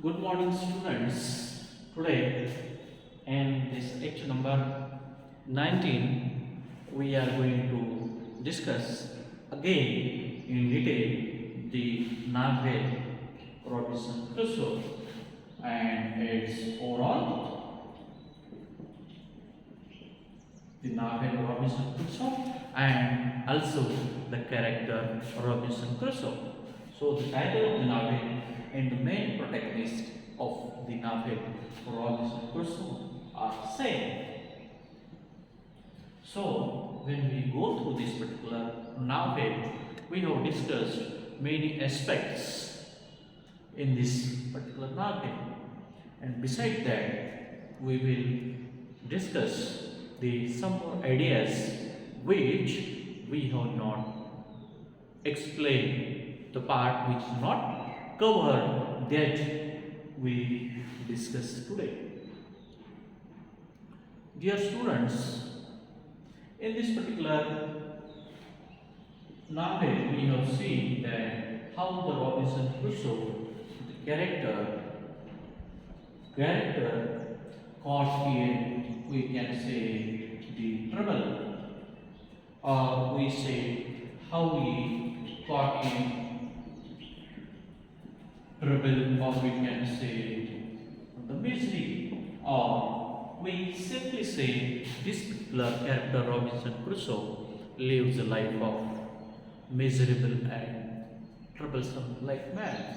Good morning, students. Today, in this lecture number 19, we are going to discuss again in detail the novel Robinson Crusoe and its overall the novel Robinson Crusoe and also the character Robinson Crusoe. So the title of the novel and the main protagonist of the novel Robinson Crusoe are same. So when we go through this particular novel, we have discussed many aspects in this particular novel, and beside that we will discuss the some more ideas which we have not explained, the part which is not covered that we discuss today. Dear students, in this particular novel we have seen that how the Robinson Crusoe, the character caught in, we can say, the trouble, or we say how he caught in trouble, or we can say the misery, or we simply say this particular character Robinson Crusoe lives a life of miserable and troublesome like man.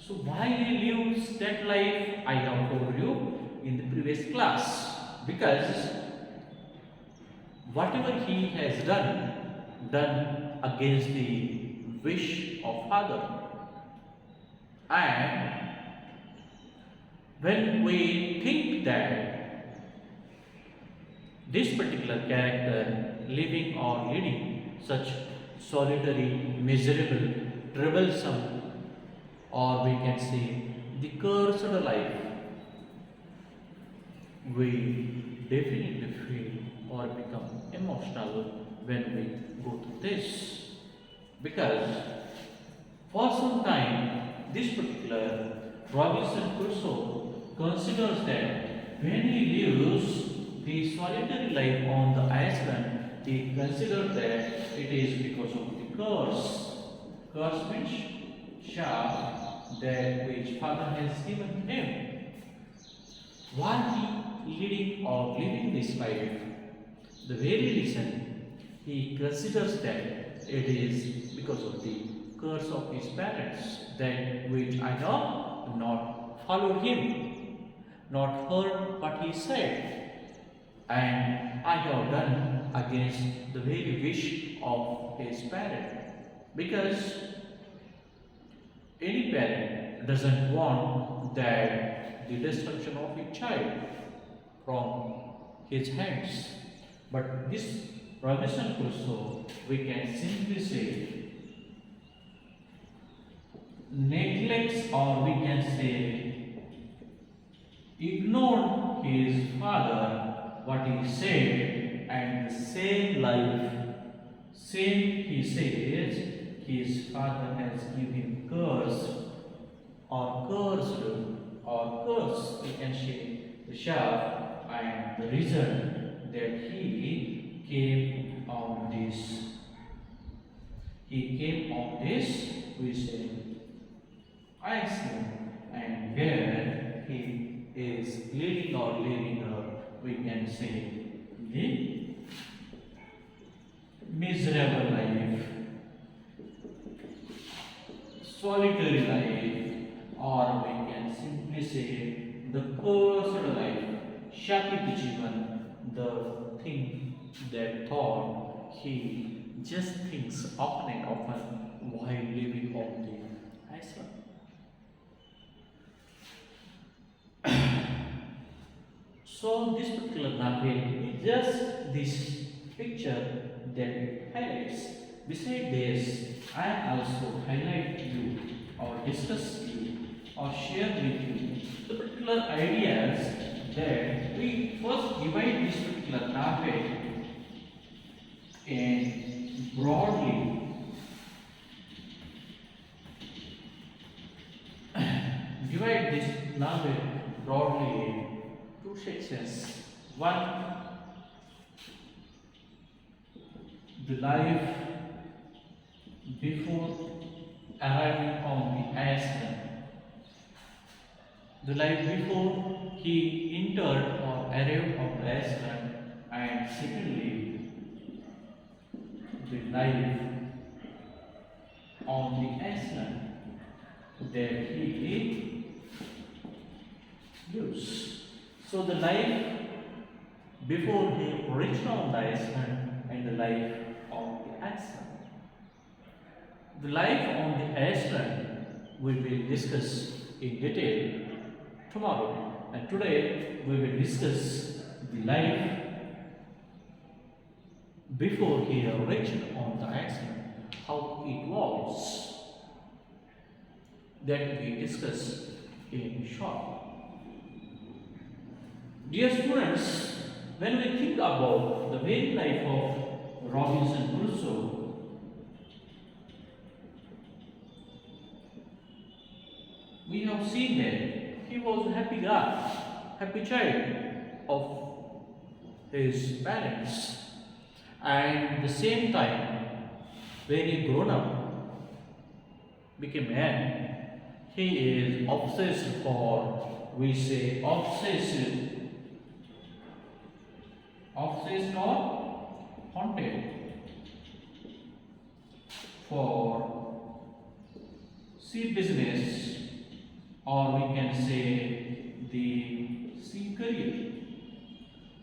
So why he lives that life, I have told you in the previous class, because whatever he has done against the wish of father. And when we think that this particular character living or leading such solitary, miserable, troublesome, or we can say the cursed life, we definitely feel or become emotional when we go through this, because for some time this particular Robinson Crusoe considers that when he lives the solitary life on the island, he considers that it is because of the curse. Curse means sharp that which father has given him. Why he leading or living this life? The very reason he considers that it is because of the curse of his parents, that which I have not followed him, not heard what he said, and I have done against the very wish of his parent. Because any parent doesn't want that the destruction of a child from his hands. But this Robinson Crusoe, we can simply say, neglects, or we can say ignored his father, what he said, and the same life, same he says, his father has given curse, or cursed, or curse, we can say the sharp, and the reason that he came on this. He came on this, we say, Iceland, and where he is leading or living a, we can say, the miserable life, solitary life, or we can simply say the cursed life, Shakit Jivan, the thing that thought he just thinks often and often while living on the Iceland. So this particular novel is just this picture that it highlights. Beside this, I also highlight you or discuss you or share with you the particular ideas that we first divide this particular novel in broadly divide this knowledge broadly in two sections. One, the life before arriving on the Iceland. The life before he entered or arrived on the Iceland, and secondly, the life on the Iceland that he lives. So the life before he reached on the Iceland and the life on the Iceland. The life on the Iceland we will discuss in detail tomorrow, and today we will discuss the life before he reached on the Iceland, how it was, that we discuss in short. Dear students, when we think about the very life of Robinson Crusoe, we have seen that he was a happy guy, happy child of his parents, and at the same time, when he grown up, became a man, he is obsessed, or we say obsessed or haunted for sea business, or we can say the sea career.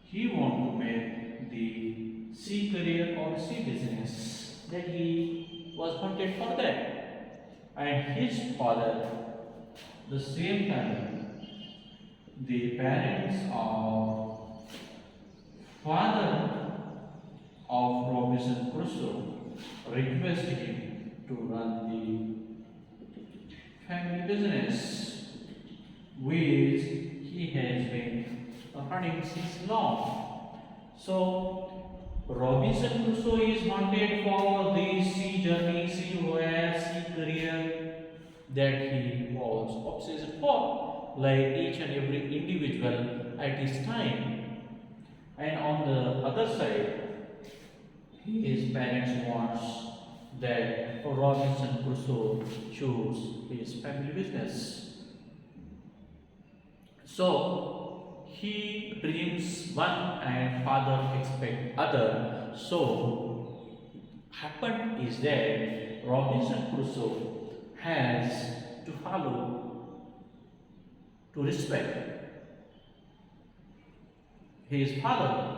He want to make the sea career or sea business, that he was haunted for that. And his father, the same time, the parents of father of Robinson Crusoe requested him to run the family business, which he has been running since long. So Robinson Crusoe is wanted for the sea journey, sea voyage, sea career that he was obsessed for, like each and every individual at his time. And on the other side, his parents wants that Robinson Crusoe choose his family business. So he dreams one and father expect other. So happened is that Robinson Crusoe has to follow, to respect his father.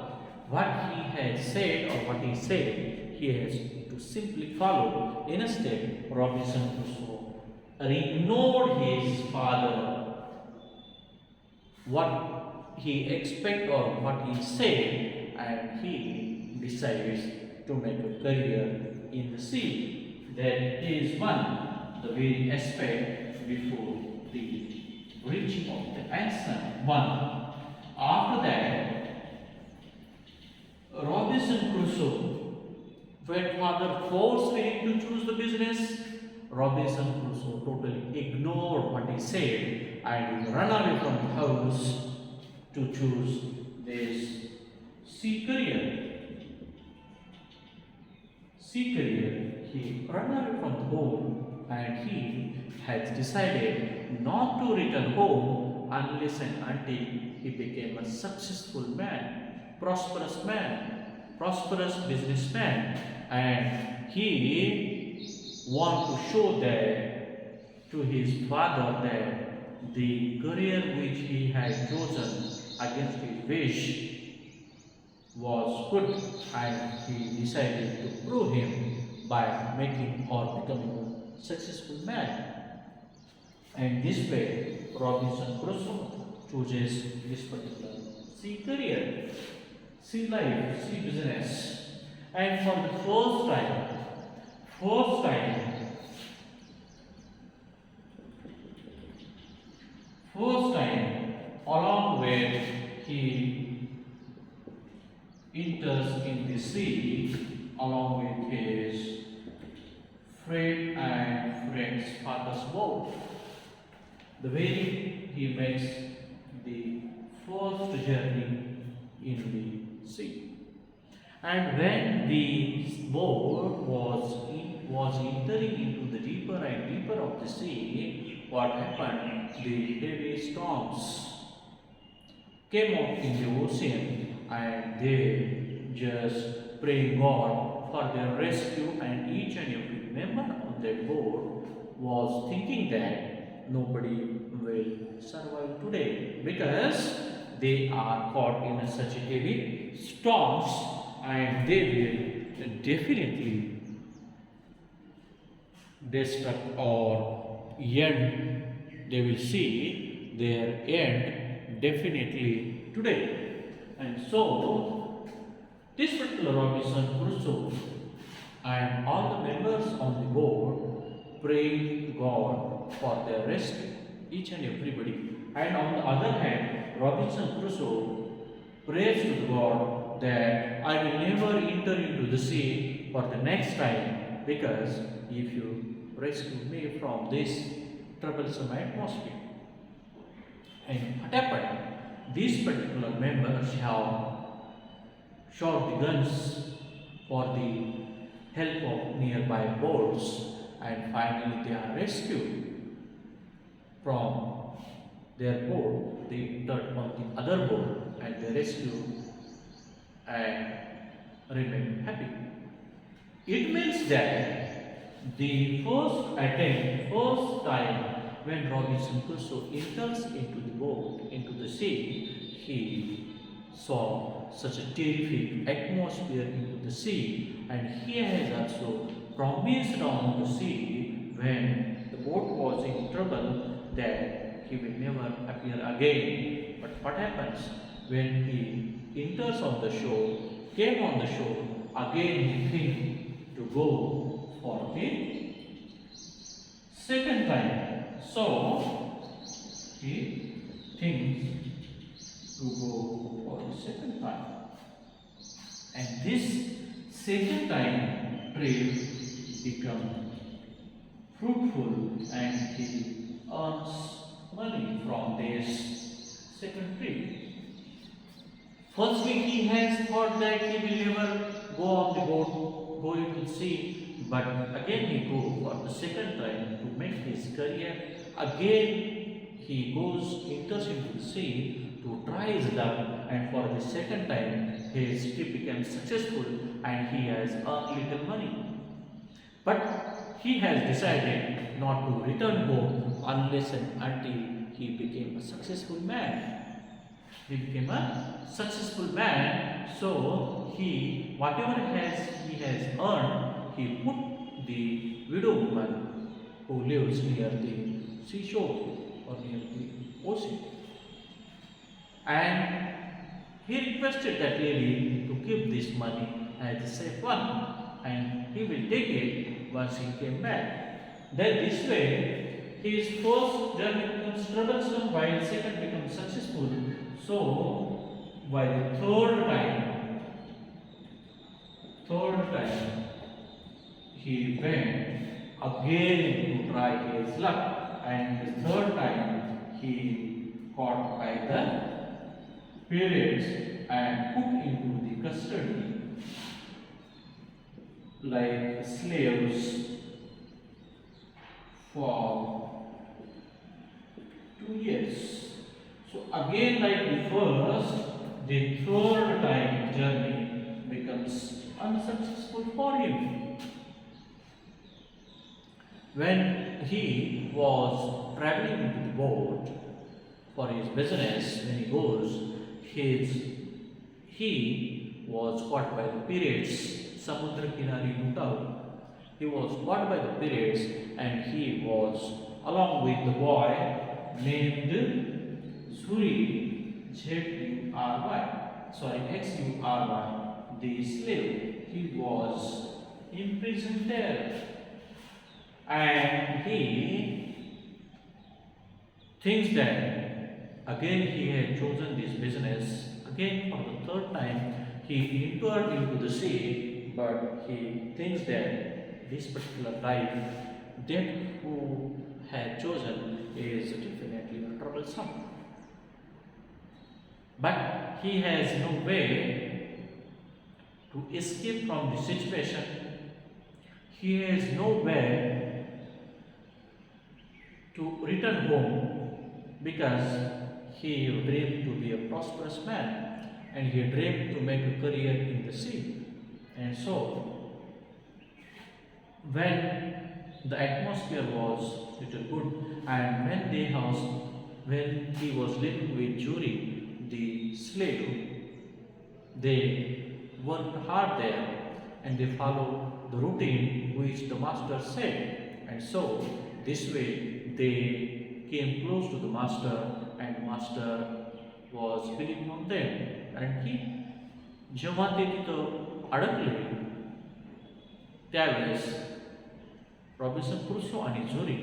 What he has said or what he said, he has to simply follow. Instead, Robinson Crusoe ignored his father, what he expect or what he said, and he decides to make a career in the sea. That is one, the very aspect before the reaching of the Iceland. One. After that, Robinson Crusoe, when father forced him to choose the business, Robinson Crusoe totally ignored what he said and ran away from the house to choose this sea career. He ran away from the home, and he has decided not to return home unless and until he became a successful man, prosperous businessman, and he want to show that to his father that the career which he had chosen against his wish was good, and he decided to prove him by making or becoming a successful man. And this way, Robinson Crusoe chooses this particular sea career, sea life, sea business. And for the first time, along with he enters in the sea, along with his Fred and Fred's father's boat. the way he makes the first journey in the sea. And when the boat was entering into the deeper and deeper of the sea, what happened? The heavy storms came up in the ocean, and they just prayed God for their rescue, and each and every member on that boat was thinking that nobody will survive today because they are caught in such heavy storms, and they will definitely destruct or end, they will see their end definitely today. And so, this particular Robinson Crusoe and all the members on the board prayed God for their rescue, each and everybody. And on the other hand, Robinson Crusoe prays to God that I will never enter into the sea for the next time, because if you rescue me from this troublesome atmosphere. And what happened? These particular members have shot the guns for the help of nearby boats, and finally they are rescued from their boat. They entered on the other boat and they rescued and remain happy. It means that the first time when Robinson Crusoe enters into the boat, into the sea, he saw such a terrific atmosphere into the sea, and he has also promised on the sea when the boat was in trouble that he will never appear again. But what happens when he enters on the shore, came on the shore, again he thinks to go for the second time. So he thinks to go for the second time. And this second time trip become fruitful, and he earns money from this second trip. Firstly, he has thought that he will never go on the boat, go into the sea, but again he goes for the second time to make his career. Again he enters into the sea to try his luck, and for the second time his trip becomes successful and he has earned little money. But he has decided not to return home unless and until he became a successful man. He became a successful man, so whatever he has earned, he put the widow woman who lives near the seashore or near the ocean. And he requested that lady to keep this money as a safe one, and he will take it once he came back. Then this way, his first journey becomes troublesome while second becomes successful. So, by the third time, he went again to try his luck, and the third time he caught by the pirates and put into the custody like slaves for 2 years. So again, like the first, the third time journey becomes unsuccessful for him. When he was traveling into the boat for his business, when he goes, he was caught by the pirates. Samudra Kinari Lutau. He was caught by the pirates, and he was along with the boy named Suri Xury, the slave. He was imprisoned there, and he thinks that again he had chosen this business. Again, for the third time, he entered into the sea, but he thinks that this particular life, that who had chosen, is different. troublesome. But he has no way to escape from the situation. He has no way to return home because he dreamed to be a prosperous man and he dreamed to make a career in the sea. And so, when the atmosphere was little good, and when he was living with Jury, the slave, they worked hard there and they followed the routine which the master said. And so, this way they came close to the master and master was believing on them. कारण की जेव्हा ते तिथं अडकले त्यावेळेस Robinson Crusoe आणि जोरी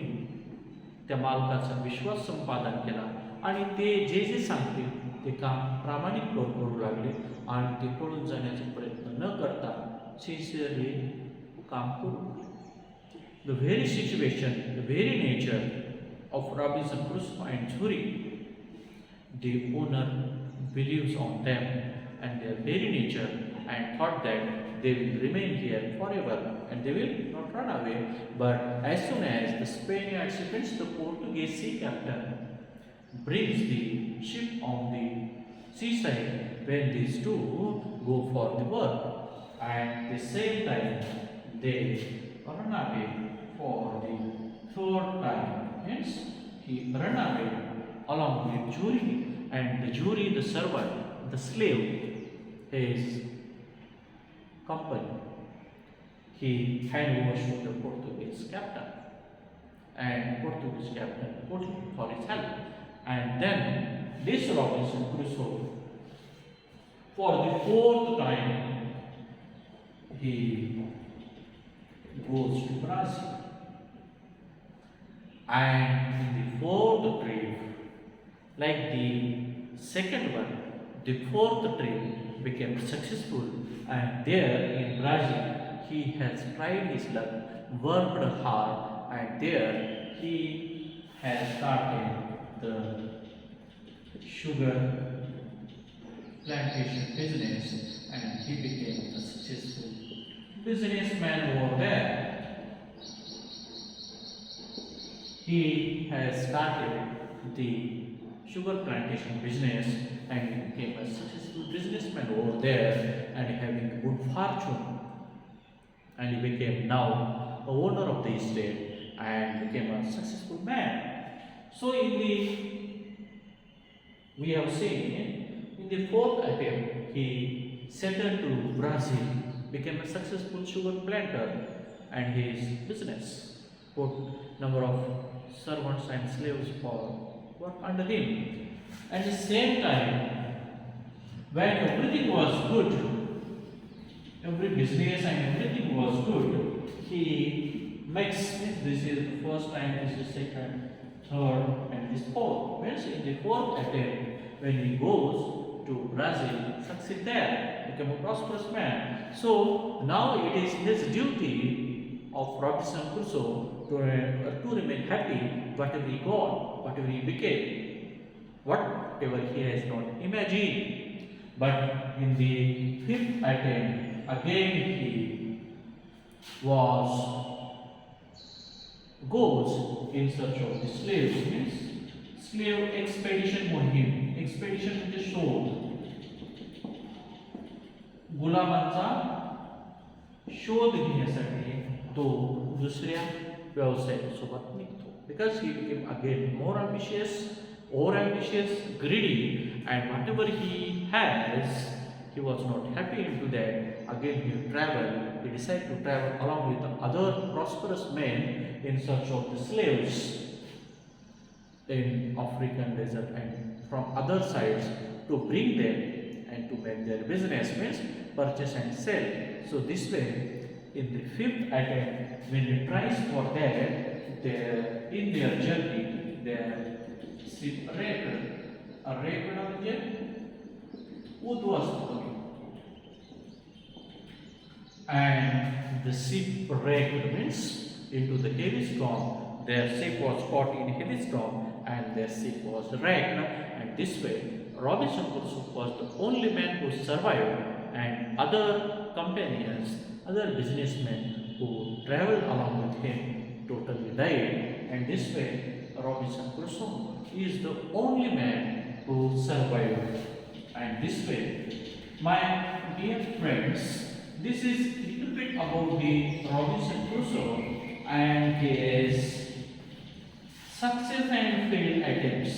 त्या मालकाचा विश्वास संपादन केला आणि ते जे जे सांगतील ते काम प्रामाणिकपणे करू लागले आणि ते पळून जाण्याचा प्रयत्न न करता सिन्सिअरली काम करू. The very situation, the very nature of Robinson Crusoe and Jury, the owner believes on them and their very nature and thought that they will remain here forever and they will not run away. But as soon as the Spaniards sends the Portuguese sea captain brings the ship on the seaside, when these two go for the work, and the same time they run away for the third time. Hence, he ran away along with Jury, and the Jury, the servant, the slave, his company. He handovers to the Portuguese captain, and Portuguese captain put him for his help. And then this Robinson Crusoe, for the fourth time, he goes to Brazil. And in the fourth trip, like the second one, the fourth trip became successful, and there in Brazil he has tried his luck, worked hard, and there he has started the sugar plantation business, and he became a successful businessman over there. He has started the sugar plantation business and he became a successful businessman over there and having good fortune, and he became now a owner of the estate and became a successful man. So we have seen in the fourth attempt he settled to Brazil, became a successful sugar planter, and his business put number of servants and slaves for work under him. At the same time, when everything was good, every business and everything was good, he makes, this is the first time, this is second, third, and this fourth. Means in the fourth attempt, when he goes to Brazil, succeed there, become a prosperous man. So now it is his duty of Robinson Crusoe to remain happy whatever he got, whatever he became, whatever he has not imagined. But in the fifth attempt, again he goes in search of the slaves. Means slave expedition मोहीम, expedition म्हणजे शोध, गुलामांचा शोध घेण्यासाठी तो दुसऱ्या व्यवसायासोबत निघतो. Because he became again more ambitious, greedy, and whatever he has, he was not happy into that. Again he decided to travel along with the other prosperous men in search of the slaves in African desert and from other sides to bring them and to make their business, means purchase and sell. So this way, in the fifth attempt, when he tries for that, in their journey, their shipwrecked, म्हणजे उद्ध्वस्त, and the shipwrecked means into the heavy storm their ship was caught in heavy storm and their ship was wrecked, and this way Robinson Crusoe was the only man who survived, and other companions, other businessmen who traveled along with him totally died, and this way Robinson Crusoe is the only man who survived. And this way, my dear friends, this is little bit about the Robinson Crusoe and his success and failed attempts,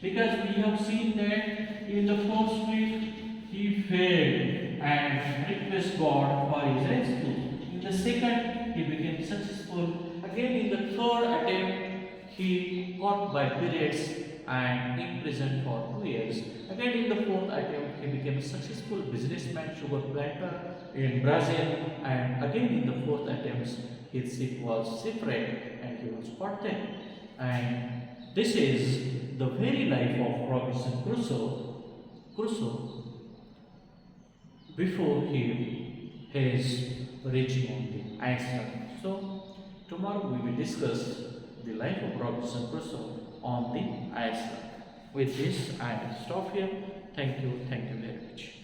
because we have seen that in the first week he failed and requested God for his rescue. In the second, he became successful. Again, in the third attempt, he caught by pirates and imprisoned for 2 years. Again, in the fourth attempt, he became a successful businessman, sugar planter in Brazil. And again, in the fourth attempt, his ship was shipwrecked and he was caught there. And this is the very life of Robinson Crusoe before his reaching on the Iceland. So tomorrow we will discuss the life of Robinson Crusoe on the Iceland. With this, I will stop here. Thank you very much.